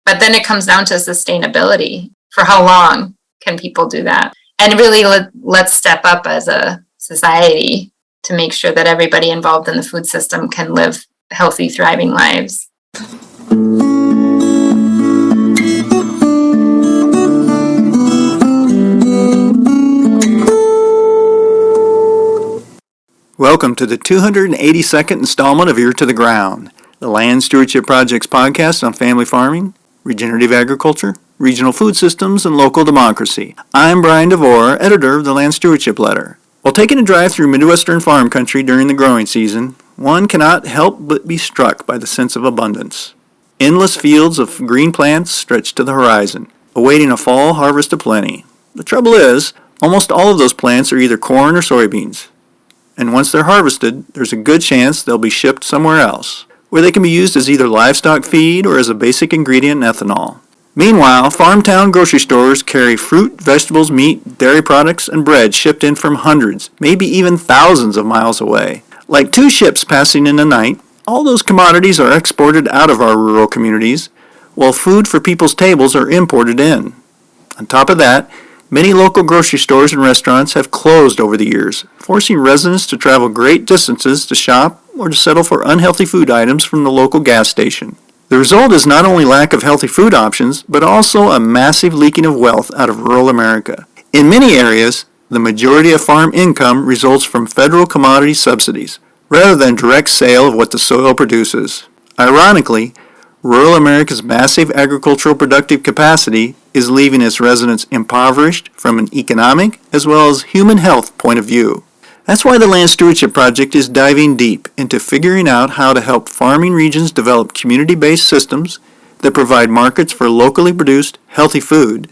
But then it comes down to sustainability. For how long can people do that? And really, let's step up as a society to make sure that everybody involved in the food system can live healthy, thriving lives. Welcome to the 282nd installment of Ear to the Ground, the Land Stewardship Project's podcast on family farming, regenerative agriculture, regional food systems, and local democracy. I'm Brian DeVore, editor of the Land Stewardship Letter. While taking a drive through Midwestern farm country during the growing season, one cannot help but be struck by the sense of abundance. Endless fields of green plants stretch to the horizon, awaiting a fall harvest aplenty. The trouble is, almost all of those plants are either corn or soybeans. And once they're harvested, there's a good chance they'll be shipped somewhere else, where they can be used as either livestock feed or as a basic ingredient in ethanol. Meanwhile, farm-town grocery stores carry fruit, vegetables, meat, dairy products, and bread shipped in from hundreds, maybe even thousands of miles away. Like two ships passing in the night, all those commodities are exported out of our rural communities, while food for people's tables are imported in. On top of that, many local grocery stores and restaurants have closed over the years, forcing residents to travel great distances to shop or to settle for unhealthy food items from the local gas station. The result is not only lack of healthy food options, but also a massive leaking of wealth out of rural America. In many areas, the majority of farm income results from federal commodity subsidies, rather than direct sale of what the soil produces. Ironically, rural America's massive agricultural productive capacity is leaving its residents impoverished from an economic as well as human health point of view. That's why the Land Stewardship Project is diving deep into figuring out how to help farming regions develop community-based systems that provide markets for locally produced, healthy food,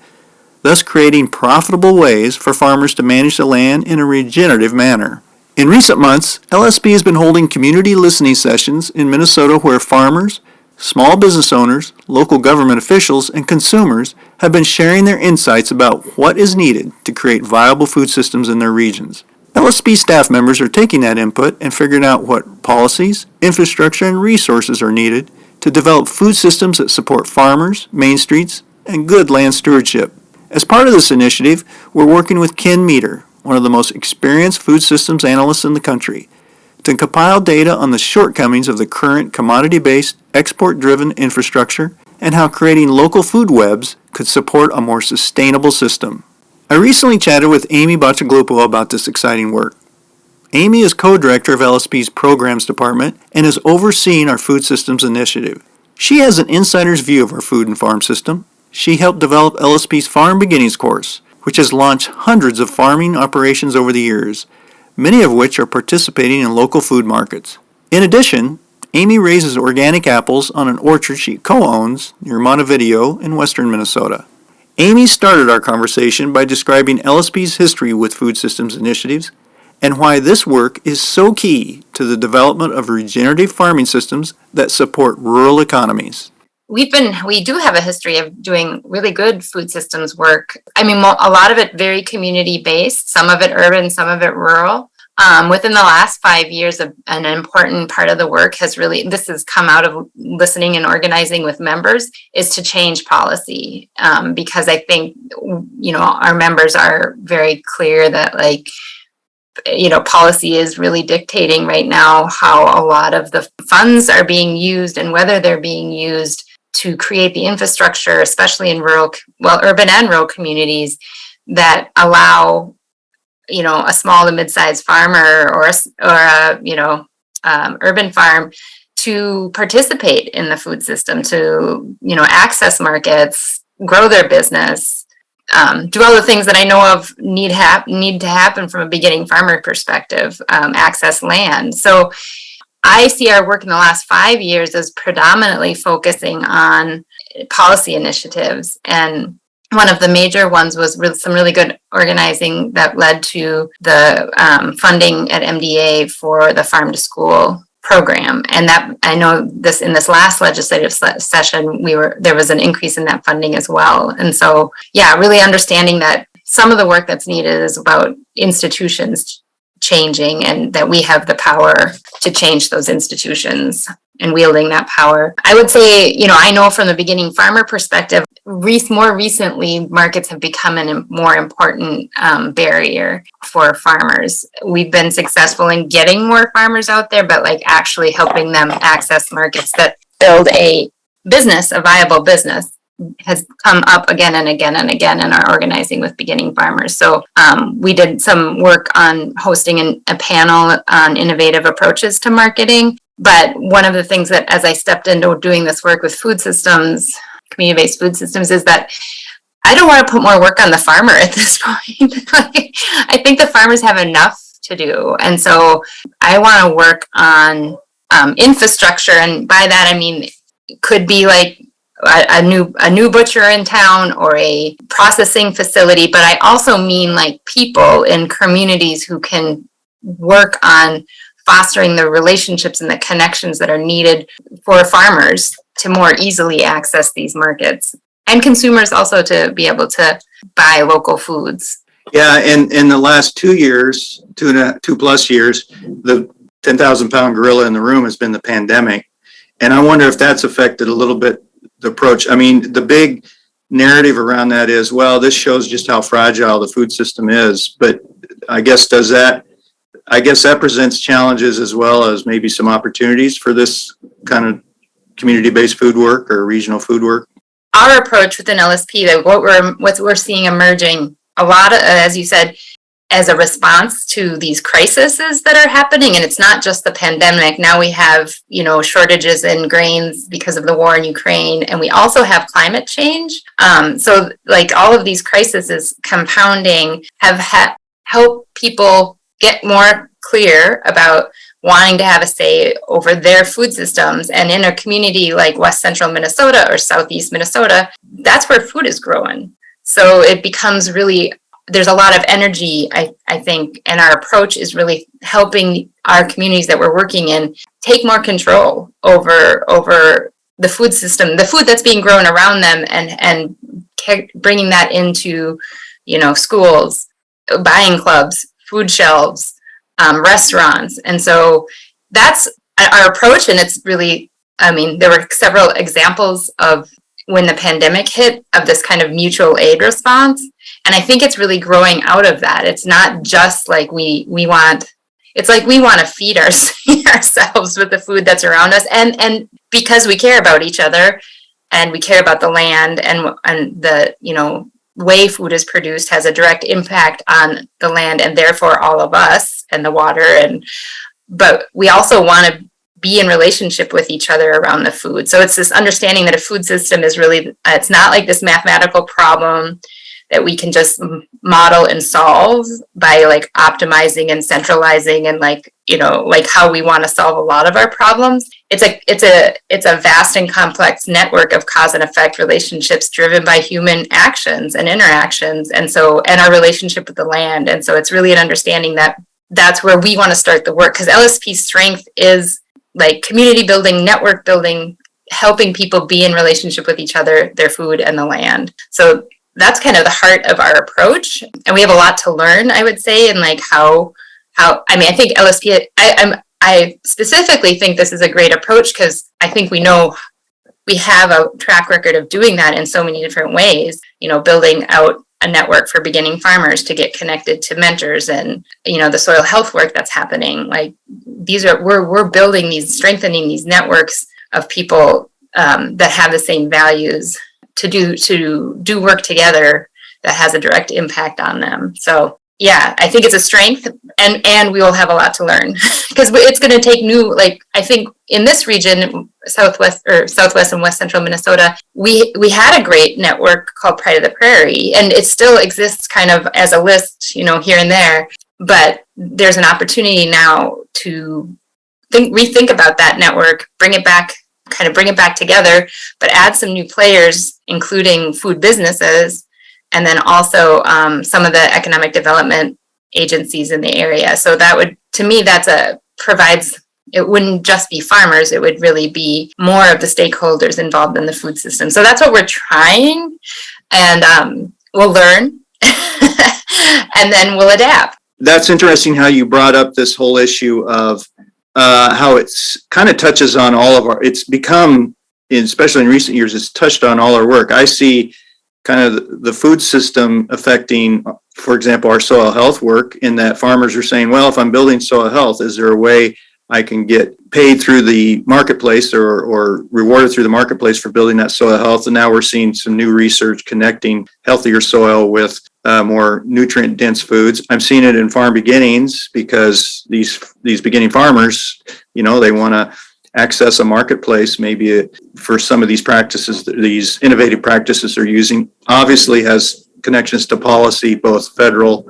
thus creating profitable ways for farmers to manage the land in a regenerative manner. In recent months, LSP has been holding community listening sessions in Minnesota where farmers, small business owners, local government officials, and consumers have been sharing their insights about what is needed to create viable food systems in their regions. LSP staff members are taking that input and figuring out what policies, infrastructure, and resources are needed to develop food systems that support farmers, main streets, and good land stewardship. As part of this initiative, we're working with Ken Meter, one of the most experienced food systems analysts in the country, to compile data on the shortcomings of the current commodity-based, export-driven infrastructure and how creating local food webs could support a more sustainable system. I recently chatted with Amy Bacigalupo about this exciting work. Amy is co-director of LSP's Programs Department and is overseeing our Food Systems Initiative. She has an insider's view of our food and farm system. She helped develop LSP's Farm Beginnings course, which has launched hundreds of farming operations over the years, many of which are participating in local food markets. In addition, Amy raises organic apples on an orchard she co-owns near Montevideo in western Minnesota. Amy started our conversation by describing LSP's history with food systems initiatives and why this work is so key to the development of regenerative farming systems that support rural economies. We do have a history of doing really good food systems work. I mean, a lot of it very community-based, some of it urban, some of it rural. Within the last 5 years, an important part of the work this has come out of listening and organizing with members, is to change policy. Because I think, our members are very clear that policy is really dictating right now how a lot of the funds are being used and whether they're being used to create the infrastructure, especially in urban and rural communities, that allow, a small to mid-sized farmer or a urban farm to participate in the food system, to, access markets, grow their business, do all the things that I know of need to happen from a beginning farmer perspective, access land. So I see our work in the last 5 years as predominantly focusing on policy initiatives. And one of the major ones was some really good organizing that led to the funding at MDA for the Farm to School program. And that, I know this in this last legislative session, there was an increase in that funding as well. And so, really understanding that some of the work that's needed is about institutions changing and that we have the power to change those institutions. and wielding that power. I would say, I know from the beginning farmer perspective, more recently, markets have become a more important barrier for farmers. We've been successful in getting more farmers out there, but like actually helping them access markets that build a viable business, has come up again and again and again in our organizing with beginning farmers. So we did some work on hosting a panel on innovative approaches to marketing. But one of the things that, as I stepped into doing this work with food systems, community-based food systems, is that I don't want to put more work on the farmer at this point. I think the farmers have enough to do. And so I want to work on infrastructure. And by that, I mean, it could be like a new butcher in town or a processing facility. But I also mean like people in communities who can work on fostering the relationships and the connections that are needed for farmers to more easily access these markets, and consumers also to be able to buy local foods. Yeah, and in the last 2 years, 2+ years, the 10,000 pound gorilla in the room has been the pandemic. And I wonder if that's affected a little bit the approach. I mean, the big narrative around that is, well, this shows just how fragile the food system is. But I guess that presents challenges as well as maybe some opportunities for this kind of community-based food work or regional food work. Our approach within LSP, that what we're seeing emerging a lot of, as you said, as a response to these crises that are happening. And it's not just the pandemic. Now we have, shortages in grains because of the war in Ukraine. And we also have climate change. So like all of these crises compounding have helped people get more clear about wanting to have a say over their food systems. And in a community like West Central Minnesota or Southeast Minnesota, that's where food is growing. So it becomes really, there's a lot of energy, I think, and our approach is really helping our communities that we're working in take more control over the food system, the food that's being grown around them, and bringing that into, schools, buying clubs, food shelves, restaurants. And so that's our approach. And it's really, there were several examples of when the pandemic hit of this kind of mutual aid response. And I think it's really growing out of that. It's not just like we want to feed ourselves with the food that's around us. And because we care about each other and we care about the land, and the, way food is produced has a direct impact on the land and therefore all of us and the water. But we also want to be in relationship with each other around the food. So it's this understanding that a food system is really, it's not like this mathematical problem that we can just model and solve by like optimizing and centralizing and like how we want to solve a lot of our problems. It's a vast and complex network of cause and effect relationships driven by human actions and interactions, and our relationship with the land. And so it's really an understanding that that's where we want to start the work, because LSP's strength is like community building, network building, helping people be in relationship with each other, their food, and the land. So that's kind of the heart of our approach. And we have a lot to learn, I would say, in like I think LSP, I specifically think this is a great approach because I think we know we have a track record of doing that in so many different ways, building out a network for beginning farmers to get connected to mentors and, the soil health work that's happening. Like we're building strengthening these networks of people that have the same values to do work together that has a direct impact on them. So yeah, I think it's a strength, and we will have a lot to learn because it's going to take I think in this region, Southwest and West Central Minnesota, we had a great network called Pride of the Prairie, and it still exists kind of as a list, here and there, but there's an opportunity now to rethink about that network, bring it back together, but add some new players, including food businesses, and then also some of the economic development agencies in the area. So that would, to me, it wouldn't just be farmers, it would really be more of the stakeholders involved in the food system. So that's what we're trying, and we'll learn, and then we'll adapt. That's interesting how you brought up this whole issue of how it's kind of touches on all of it's become, especially in recent years, it's touched on all our work. I see kind of the food system affecting, for example, our soil health work, in that farmers are saying, well, if I'm building soil health, is there a way I can get paid through the marketplace or rewarded through the marketplace for building that soil health? And now we're seeing some new research connecting healthier soil with more nutrient dense foods. I'm seeing it in farm beginnings, because these beginning farmers, they want to access a marketplace, maybe for some of these practices, these innovative practices they're using. Obviously has connections to policy, both federal,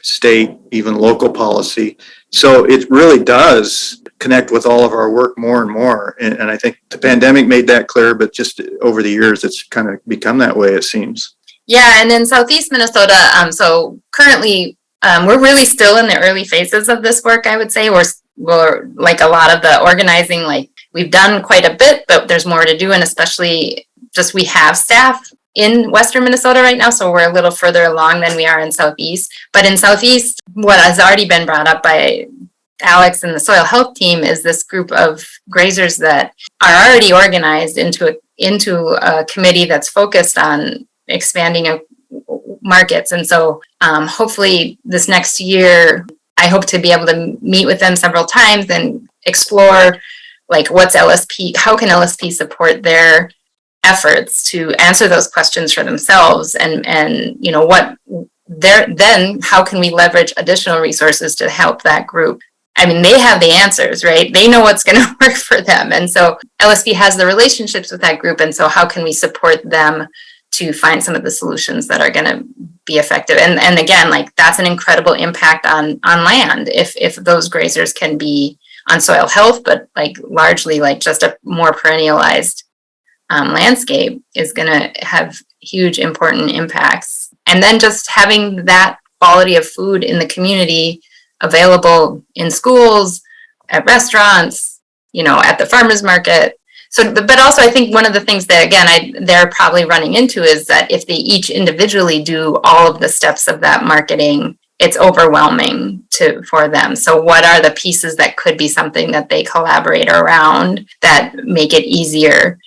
state, even local policy. So it really does connect with all of our work more and more. And I think the pandemic made that clear, but just over the years, it's kind of become that way, it seems. Yeah, and in Southeast Minnesota, so currently, we're really still in the early phases of this work, I would say. We're like a lot of the organizing, like we've done quite a bit, but there's more to do. And especially just we have staff in Western Minnesota right now, so we're a little further along than we are in Southeast. But in Southeast, what has already been brought up by Alex and the soil health team is this group of grazers that are already organized into a committee that's focused on expanding markets. And so hopefully this next year, I hope to be able to meet with them several times and explore like what's LSP, how can LSP support their efforts to answer those questions for themselves, and then how can we leverage additional resources to help that group. I mean, they have the answers, right? They know what's going to work for them. And so LSP has the relationships with that group. And so how can we support them to find some of the solutions that are going to be effective? And again, like that's an incredible impact on land if those grazers can be on soil health, but like largely like just a more perennialized landscape is going to have huge important impacts. And then just having that quality of food in the community available in schools, at restaurants, at the farmers market. So, but also I think one of the things that, again, they're probably running into is that if they each individually do all of the steps of that marketing, it's overwhelming for them. So what are the pieces that could be something that they collaborate around that make it easier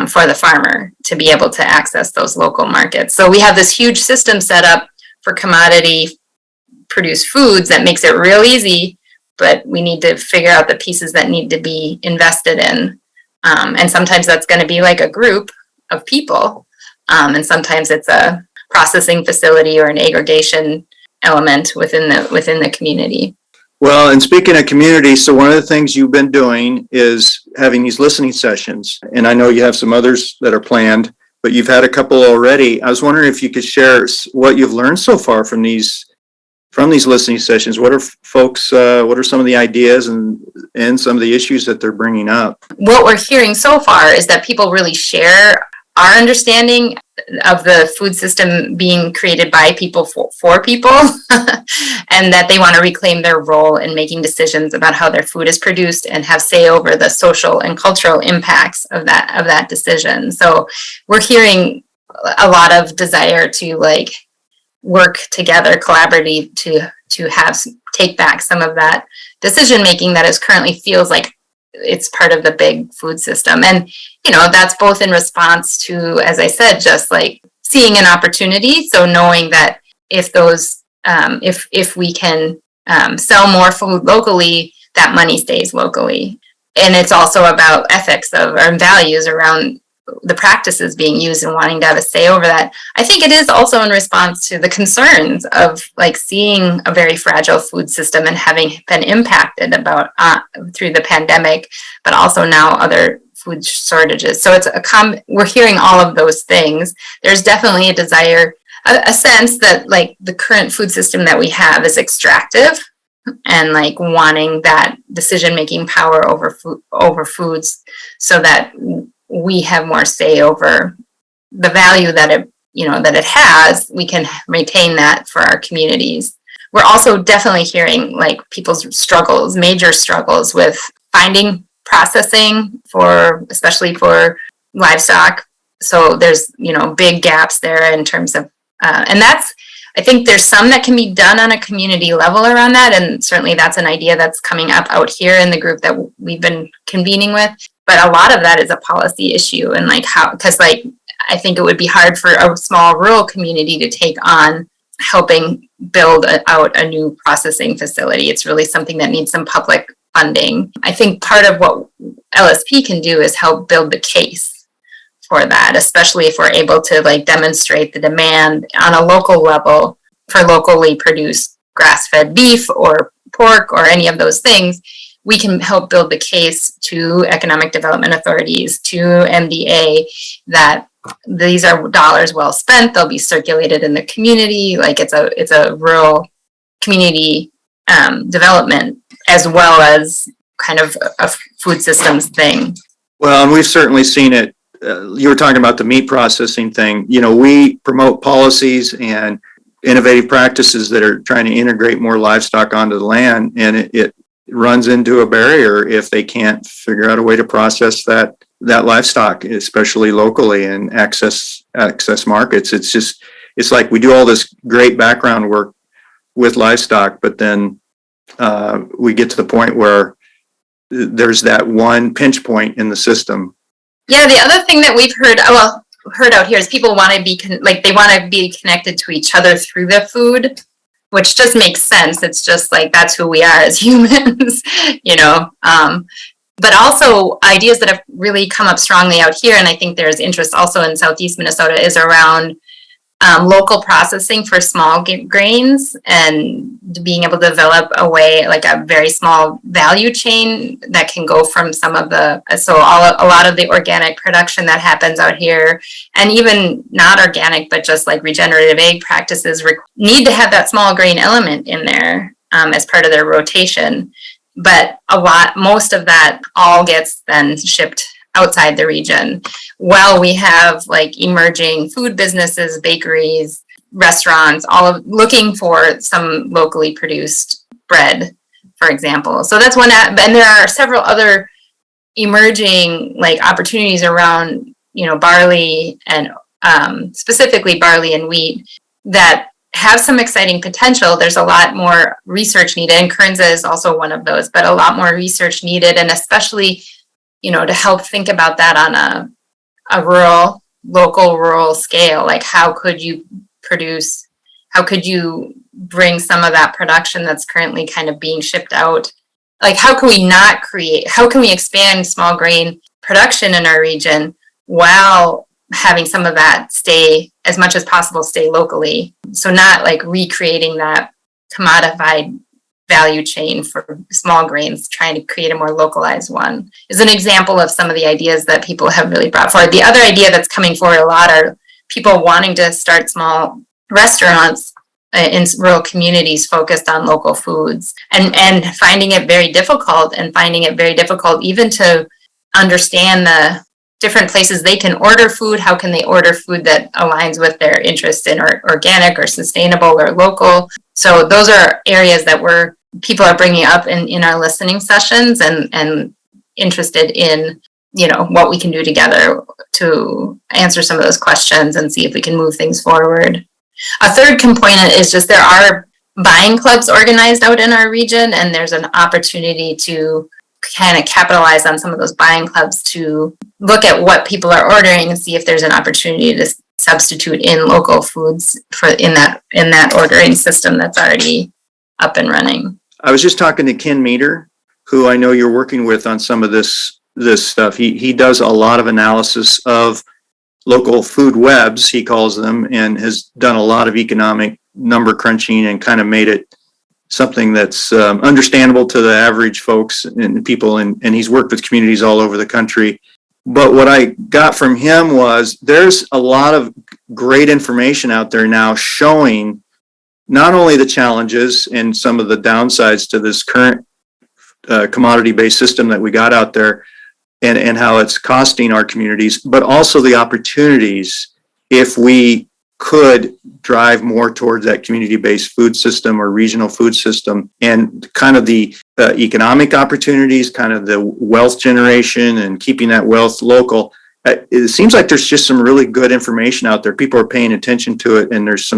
for the farmer to be able to access those local markets? So we have this huge system set up for commodity produced foods that makes it real easy, but we need to figure out the pieces that need to be invested in. And sometimes that's going to be like a group of people. And sometimes it's a processing facility or an aggregation element within the community. Well, and speaking of community, so one of the things you've been doing is having these listening sessions. And I know you have some others that are planned, but you've had a couple already. I was wondering if you could share what you've learned so far from these listening sessions. What are some of the ideas and some of the issues that they're bringing up? What we're hearing so far is that people really share our understanding of the food system being created by people for people, and that they want to reclaim their role in making decisions about how their food is produced and have say over the social and cultural impacts of that decision. So we're hearing a lot of desire to like work together collaboratively to take back some of that decision making that is currently feels like it's part of the big food system. And that's both in response to, as I said, just like seeing an opportunity. So knowing that if we can sell more food locally, that money stays locally. And it's also about ethics and values around the practices being used and wanting to have a say over that. I think it is also in response to the concerns of like seeing a very fragile food system and having been impacted through the pandemic, but also now other food shortages. So we're hearing all of those things. There's definitely a desire, a sense that like the current food system that we have is extractive, and like wanting that decision-making power over foods so that we have more say over the value that it has. We can retain that for our communities. We're also definitely hearing like people's major struggles with finding processing especially for livestock. So there's, big gaps there in terms of, and that's, I think there's some that can be done on a community level around that, and certainly that's an idea that's coming up out here in the group that we've been convening with. But a lot of that is a policy issue, and like how, because like I think it would be hard for a small rural community to take on helping build out a new processing facility. It's really something that needs some public funding. I think part of what LSP can do is help build the case for that, especially if we're able to like demonstrate the demand on a local level for locally produced grass-fed beef or pork or any of those things. We can help build the case to economic development authorities, to MDA, that these are dollars well spent. They'll be circulated in the community. Like it's a rural community development as well as kind of a food systems thing. Well, and we've certainly seen it. You were talking about the meat processing thing. You know, we promote policies and innovative practices that are trying to integrate more livestock onto the land, and it runs into a barrier if they can't figure out a way to process that livestock, especially locally, and access markets. It's like we do all this great background work with livestock, but then we get to the point where there's that one pinch point in the system. Yeah, the other thing that we've heard out here is people want to be they want to be connected to each other through the food, which just makes sense. It's just like that's who we are as humans, you know. But also ideas that have really come up strongly out here, and I think there's interest also in Southeast Minnesota, is around local processing for small grains and being able to develop a way, like a very small value chain that can go from some of the, a lot of the organic production that happens out here, and even not organic, but just like regenerative ag practices need to have that small grain element in there as part of their rotation. But most of that all gets then shipped outside the region. While we have like emerging food businesses, bakeries, restaurants, all of looking for some locally produced bread, for example. So that's one, and there are several other emerging like opportunities around, you know, barley and specifically barley and wheat that have some exciting potential. There's a lot more research needed, and Kernza is also one of those, but a lot more research needed, and especially, you know, to help think about that on a local rural scale. Like how could you bring some of that production that's currently kind of being shipped out? Like how can we expand small grain production in our region while having some of that stay as much as possible, stay locally? So not like recreating that commodified value chain for small grains, trying to create a more localized one, is an example of some of the ideas that people have really brought forward. The other idea that's coming forward a lot are people wanting to start small restaurants in rural communities focused on local foods, and finding it very difficult even to understand the different places they can order food. How can they order food that aligns with their interest in organic or sustainable or local? So those are areas that people are bringing up in our listening sessions, and interested in, you know, what we can do together to answer some of those questions and see if we can move things forward. A third component is just there are buying clubs organized out in our region, and there's an opportunity to kind of capitalize on some of those buying clubs to look at what people are ordering and see if there's an opportunity to substitute in local foods in that ordering system that's already up and running. I was just talking to Ken Meter, who I know you're working with on some of this stuff. He does a lot of analysis of local food webs, he calls them, and has done a lot of economic number crunching and kind of made it something that's understandable to the average folks and people, and he's worked with communities all over the country. But what I got from him was there's a lot of great information out there now showing not only the challenges and some of the downsides to this current commodity-based system that we got out there, and how it's costing our communities, but also the opportunities if we could drive more towards that community-based food system or regional food system, and kind of the economic opportunities, kind of the wealth generation and keeping that wealth local. it seems like there's just some really good information out there. People are paying attention to it, and there's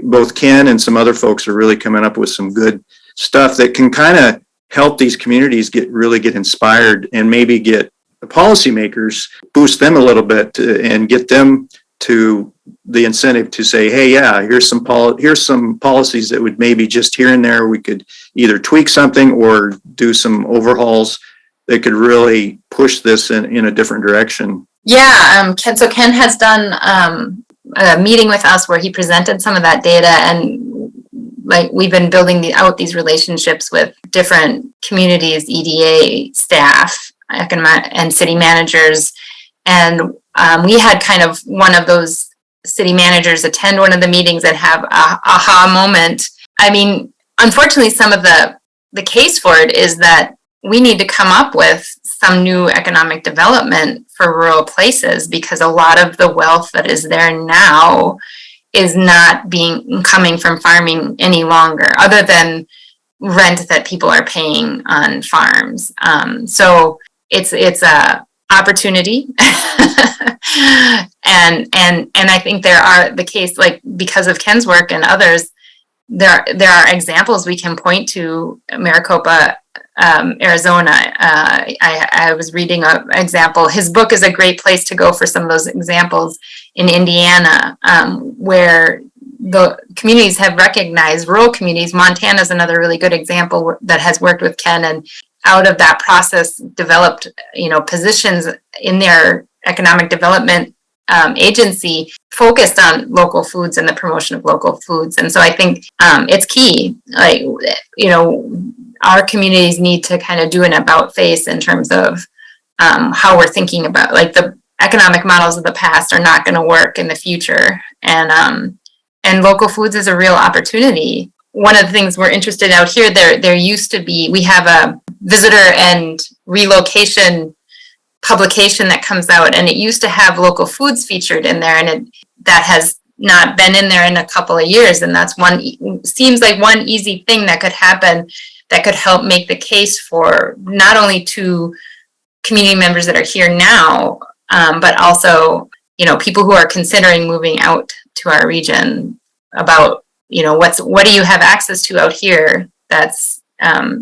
both Ken and some other folks are really coming up with some good stuff that can kind of help these communities get inspired, and maybe get the policymakers, boost them a little bit and get them to the incentive to say, hey, yeah, here's some policies that would maybe just here and there we could either tweak something or do some overhauls that could really push this in a different direction. Yeah, Ken has done a meeting with us where he presented some of that data, and like we've been building out these relationships with different communities, EDA staff, and city managers. And we had kind of one of those city managers attend one of the meetings and have a aha moment. I mean, unfortunately, some of the case for it is that we need to come up with some new economic development for rural places, because a lot of the wealth that is there now is not coming from farming any longer, other than rent that people are paying on farms. So it's a opportunity. and I think there are the case, like because of Ken's work and others, there are examples we can point to. Maricopa, Arizona. I was reading an example. His book is a great place to go for some of those examples. In Indiana, where the communities have recognized, rural communities. Montana is another really good example that has worked with Ken, and out of that process developed, positions in their economic development agency focused on local foods and the promotion of local foods. And so I think it's key. Like, our communities need to kind of do an about face in terms of how we're thinking about, like, the economic models of the past are not going to work in the future. And local foods is a real opportunity. One of the things we're interested in out here, there used to be, we have a visitor and relocation publication that comes out, and it used to have local foods featured in there, and that has not been in there in a couple of years. And that's seems like one easy thing that could happen that could help make the case for not only to community members that are here now, but also, people who are considering moving out to our region about, what do you have access to out here that's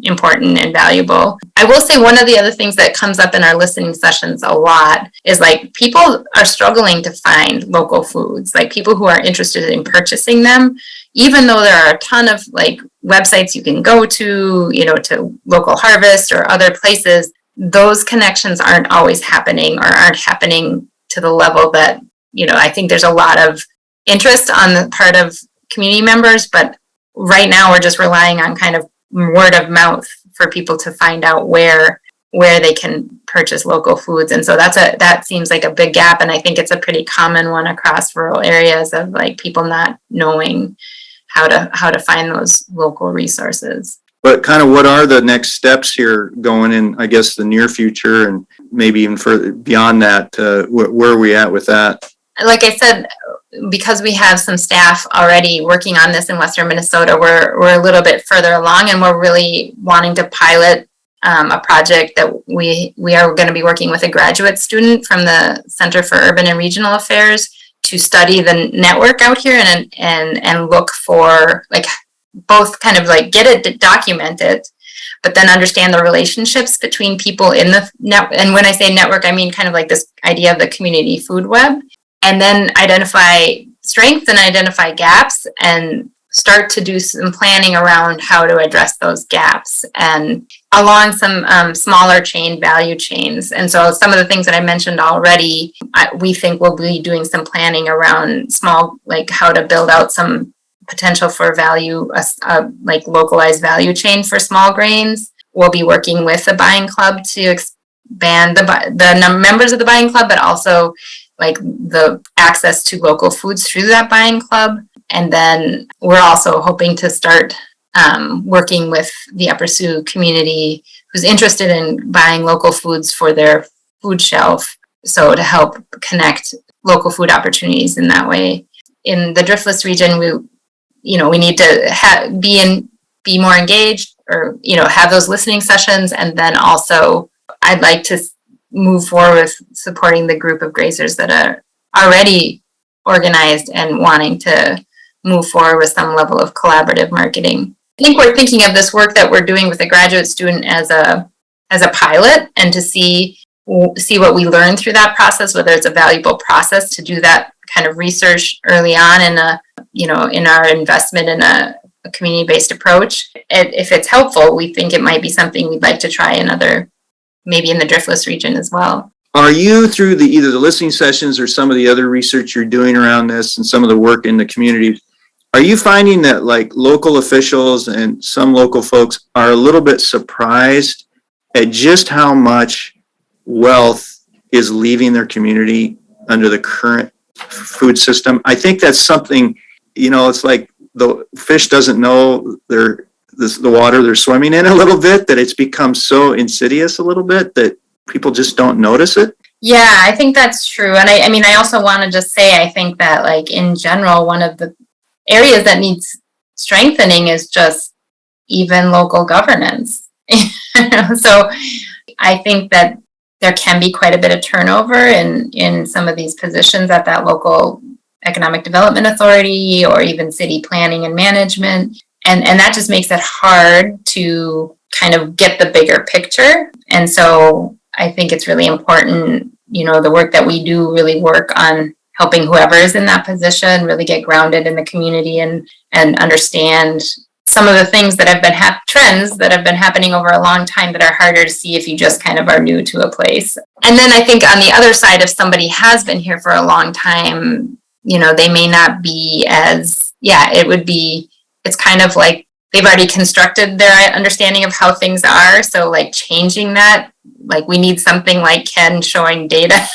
important and valuable. I will say one of the other things that comes up in our listening sessions a lot is, like, people are struggling to find local foods, like people who are interested in purchasing them, even though there are a ton of like websites you can go to, to Local Harvest or other places. Those connections aren't always happening, or aren't happening to the level that, I think there's a lot of interest on the part of community members, but right now we're just relying on kind of word of mouth for people to find out where they can purchase local foods. And so that seems like a big gap, and I think it's a pretty common one across rural areas of, like, people not knowing how to find those local resources. But kind of what are the next steps here going in, I guess, the near future, and maybe even further beyond that? Where are we at with that? Like I said, because we have some staff already working on this in Western Minnesota, we're a little bit further along, and we're really wanting to pilot a project that we are going to be working with a graduate student from the Center for Urban and Regional Affairs to study the network out here and look for, like, both kind of like get it documented, but then understand the relationships between people in the net. And when I say network, I mean kind of like this idea of the community food web, and then identify strengths and identify gaps and start to do some planning around how to address those gaps and along some smaller value chains. And so some of the things that I mentioned already, we think we'll be doing some planning around like how to build out some potential for value, like localized value chain for small grains. We'll be working with the buying club to expand the members of the buying club, but also like the access to local foods through that buying club. And then we're also hoping to start working with the Upper Sioux community who's interested in buying local foods for their food shelf. So to help connect local food opportunities in that way. In the Driftless region, we need to be more engaged, or have those listening sessions. And then also I'd like to move forward with supporting the group of grazers that are already organized and wanting to move forward with some level of collaborative marketing. I think we're thinking of this work that we're doing with a graduate student as a pilot, and to see what we learn through that process, whether it's a valuable process to do that kind of research early on in our investment in a community-based approach. If it's helpful, we think it might be something we'd like to try maybe in the Driftless region as well. Are you, through either the listening sessions or some of the other research you're doing around this and some of the work in the community, are you finding that like local officials and some local folks are a little bit surprised at just how much wealth is leaving their community under the current food system? I think that's something, it's like the fish doesn't know the water they're swimming in a little bit, that it's become so insidious a little bit that people just don't notice it. Yeah, I think that's true. And I also want to just say, I think that like in general, one of the areas that needs strengthening is just even local governance. So I think that there can be quite a bit of turnover in some of these positions at that local economic development authority or even city planning and management. And that just makes it hard to kind of get the bigger picture. And so I think it's really important, the work that we do really work on helping whoever is in that position really get grounded in the community and understand some of the things that have been trends that have been happening over a long time that are harder to see if you just kind of are new to a place. And then I think on the other side, if somebody has been here for a long time, they may not be it's kind of like they've already constructed their understanding of how things are. So like changing that, like we need something like Ken showing data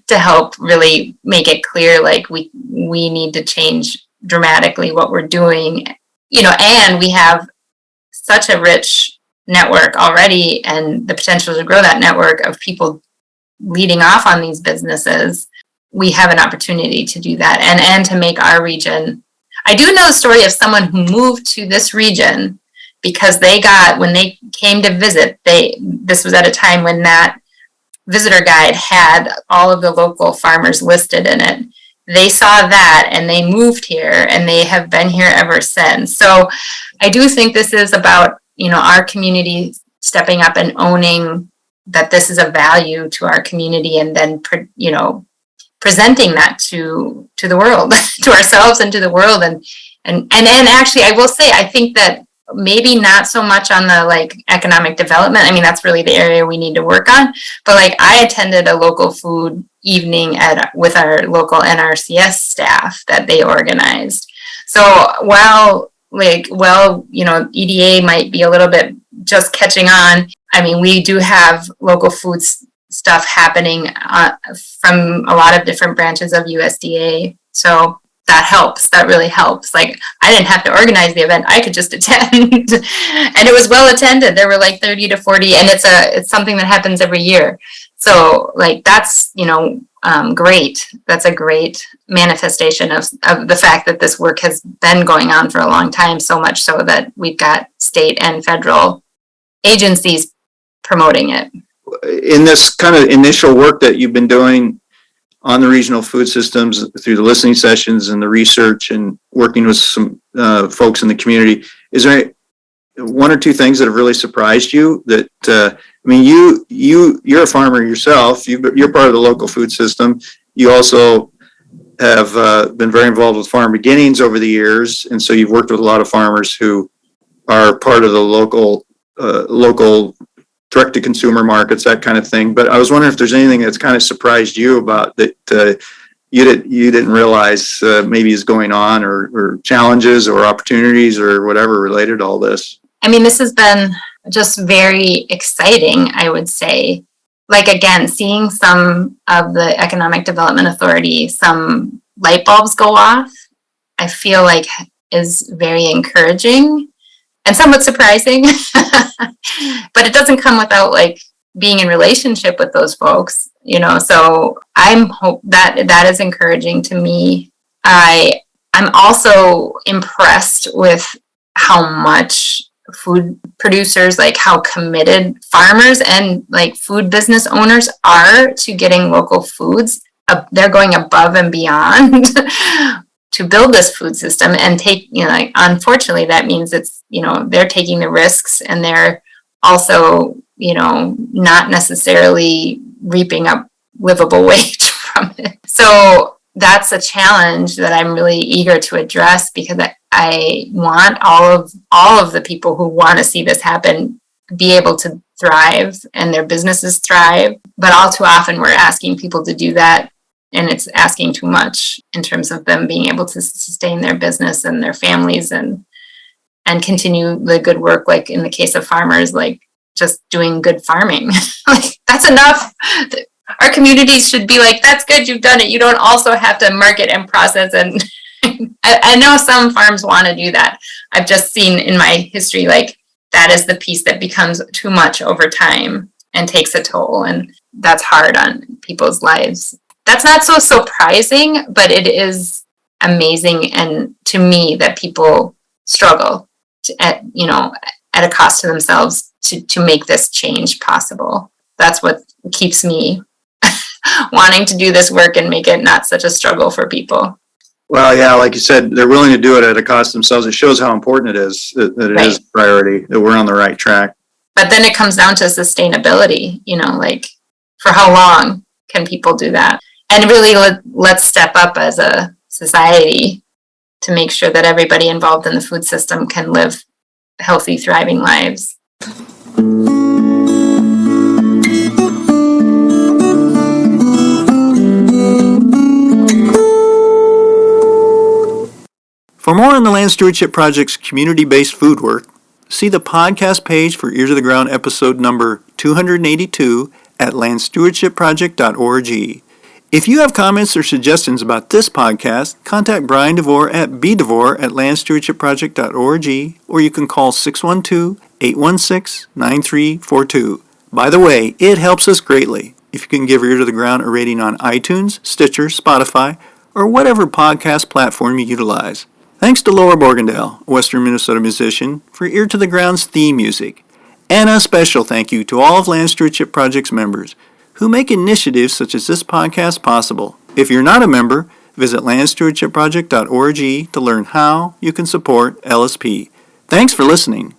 to help really make it clear, like we need to change dramatically what we're doing, and we have such a rich network already and the potential to grow that network of people leading off on these businesses. We have an opportunity to do that and to make our region. I do know the story of someone who moved to this region because when they came to visit, this was at a time when that visitor guide had all of the local farmers listed in it. They saw that and they moved here and they have been here ever since. So I do think this is about, our community stepping up and owning that this is a value to our community, and then, presenting that to the world, to ourselves and to the world. And actually, I will say, I think that maybe not so much on the like economic development. That's really the area we need to work on. But like I attended a local food evening with our local NRCS staff that they organized. So while EDA might be a little bit just catching on, we do have local food stuff happening from a lot of different branches of USDA. So that helps. That really helps. Like I didn't have to organize the event. I could just attend and it was well attended. There were like 30 to 40 and it's something that happens every year. So like that's, great. That's a great manifestation of the fact that this work has been going on for a long time, so much so that we've got state and federal agencies promoting it. In this kind of initial work that you've been doing on the regional food systems through the listening sessions and the research and working with some folks in the community, is there one or two things that have really surprised you? That you're a farmer yourself. You're part of the local food system. You also have been very involved with Farm Beginnings over the years, and so you've worked with a lot of farmers who are part of the local direct-to-consumer markets, that kind of thing. But I was wondering if there's anything that's kind of surprised you about that you didn't realize maybe is going on, or challenges or opportunities or whatever related to all this. This has been just very exciting, I would say. Like, again, seeing some of the Economic Development Authority, some light bulbs go off, I feel like is very encouraging and somewhat surprising. But it doesn't come without like being in relationship with those folks, so I'm hope that is encouraging to me. I'm also impressed with how much food producers, like how committed farmers and like food business owners are to getting local foods. They're going above and beyond to build this food system and take, like, unfortunately, that means it's, they're taking the risks and they're also, not necessarily reaping a livable wage from it. So that's a challenge that I'm really eager to address, because I want all of the people who want to see this happen be able to thrive and their businesses thrive. But all too often we're asking people to do that, and it's asking too much in terms of them being able to sustain their business and their families and continue the good work, like in the case of farmers, like just doing good farming. Like, that's enough. Our communities should be like, that's good, you've done it. You don't also have to market and process. And I know some farms want to do that. I've just seen in my history, like, that is the piece that becomes too much over time and takes a toll. And that's hard on people's lives. That's not so surprising, but it is amazing, and to me, that people struggle at a cost to themselves to make this change possible. That's what keeps me wanting to do this work and make it not such a struggle for people. Well, yeah, like you said, they're willing to do it at a cost themselves. It shows how important it is, that it Right. is a priority, that we're on the right track. But then it comes down to sustainability, like, for how long can people do that? And really, let's step up as a society to make sure that everybody involved in the food system can live healthy, thriving lives. For more on the Land Stewardship Project's community-based food work, see the podcast page for Ear to the Ground episode number 282 at landstewardshipproject.org. If you have comments or suggestions about this podcast, contact Brian DeVore at bdevore@landstewardshipproject.org, or you can call 612-816-9342. By the way, it helps us greatly if you can give Ear to the Ground a rating on iTunes, Stitcher, Spotify, or whatever podcast platform you utilize. Thanks to Laura Borgendale, a Western Minnesota musician, for Ear to the Ground's theme music. And a special thank you to all of Land Stewardship Project's members who make initiatives such as this podcast possible. If you're not a member, visit landstewardshipproject.org to learn how you can support LSP. Thanks for listening.